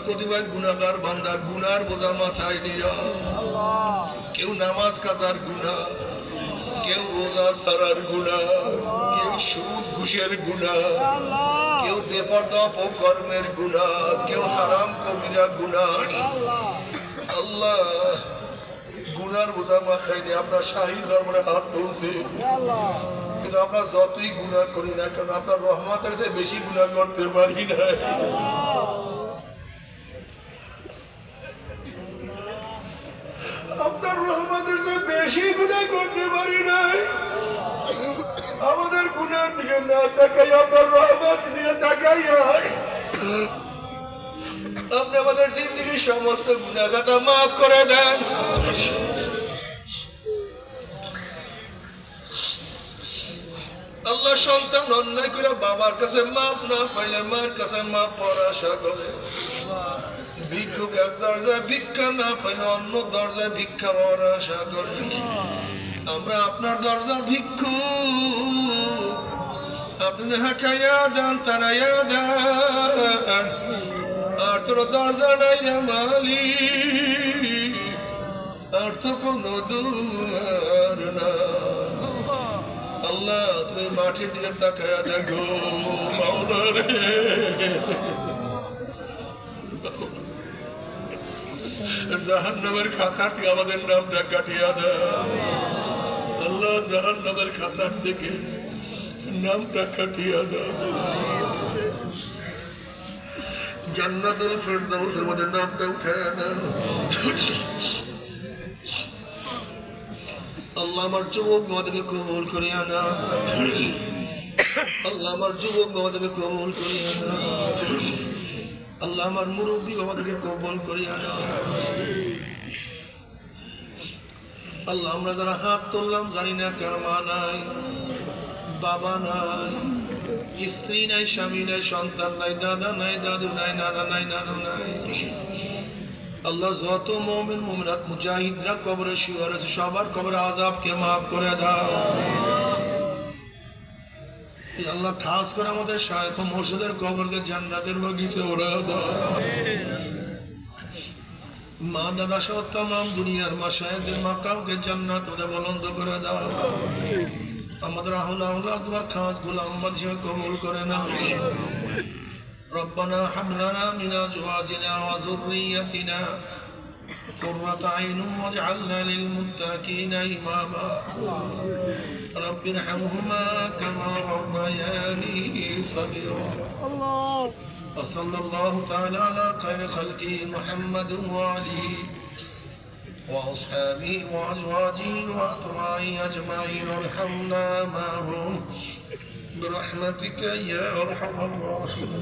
কতিপয় গুনাহগার বান্দা গুনার বোঝা মাথায় নিয়া, কেউ নামাজ কাজার গুনাহ, কেউ রোজা ছাড়ার গুনাহ, কেউ সুদ ঘুষের গুনাহ, কেউ বেপরদা অপকর্মের গুনাহ, কেউ হারাম কবিরা গুনাহ। আল্লাহ গুনার বোঝা মাথায় নিয়ে আপনার শাহী দরবারে হাত তুলছে, কিন্তু আমরা যতই গুনাহ করি না কেন আপনার রহমতের চেয়ে বেশি গুনাহ করতে পারি না। আপনার রহমতের চেয়ে বেশি গুনাহ করতে পারি নাই। আমাদের গুনার দিকে না তাকাই আপনার রহমত দিয়ে তাকাই, আপনি আমাদের জিন্দেগীর সমস্ত গুনাহ খাতা মাফ করে দেন। আল্লাহ সন্তান অন্যায় করে বাবার কাছে মাপ না পাইলে মার কাছে মাপ পাওয়ার আশা করে, ভিক্ষুক এক দরজায় ভিক্ষা না পাইলে অন্য দরজায় ভিক্ষা পাওয়ার আশা করে। আমরা আপনার দরজার ভিক্ষুক, আপনি হাঁকাইয়া দেন তারাইয়া দেন, আর তোর দরজা নাই রে মালিক, আর তো কোনো দুয়ার না। আল্লাহ তুমি মাটির দিকে তাকায়া দেখো মাওলা রে, জাহান্নামের খাতার থেকে আমাদের নামটা কাটিয়া দাও। আল্লাহ জাহান্নামের খাতার থেকে নামটা কাটিয়া দাও, জান্নাতুল ফেরদাউসের মধ্যে নামটা উঠায় দাও। আল্লাহ আমার যুবক বাবাদেরকে কবুল করিয়া নাও, আল্লাহ আমার যুবক বাবাদেরকে কবুল করিয়া নাও, আল্লাহ আমার মুরব্বী বাবাদেরকে কবুল করিয়া নাও। আল্লাহ আমরা যারা হাত তুললাম জানি না কার মা নাই, বাবা নাই, স্ত্রী নাই, স্বামী নাই, সন্তান নাই, দাদা নাই, দাদু নাই, নানা নাই, নানু নাই। আল্লাহ যত মুমিন মুমিনাত মুজাহিদরা কবরে শুয়ে আছে সবার কবরে আযাবকে মাফ করে দাও। আল্লাহ খাস করে আমাদের শায়খ মুর্শিদের কবরকে জান্নাতের বাগিচা ওরা দাও। মা দাদা সহ तमाम দুনিয়ার মাশায়েখদের মাকামকে জান্নাত ওদের বুলন্দ করে দাও। আমাদের আহলা আওলাদ তোমার খাস গোলাম হিসেবে কবুল করে নাও। ربنا هب لنا من أزواجنا وذريتنا قرة أعين واجعلنا للمتقين إماما رب ارحمهما كما ربياني صغيرا وصلى الله تعالى على خير خلقه محمد وآله وأصحابه وأزواجه وأتباعه أجمعين وارحمنا معهم برحمتك يا أرحم الراحمين।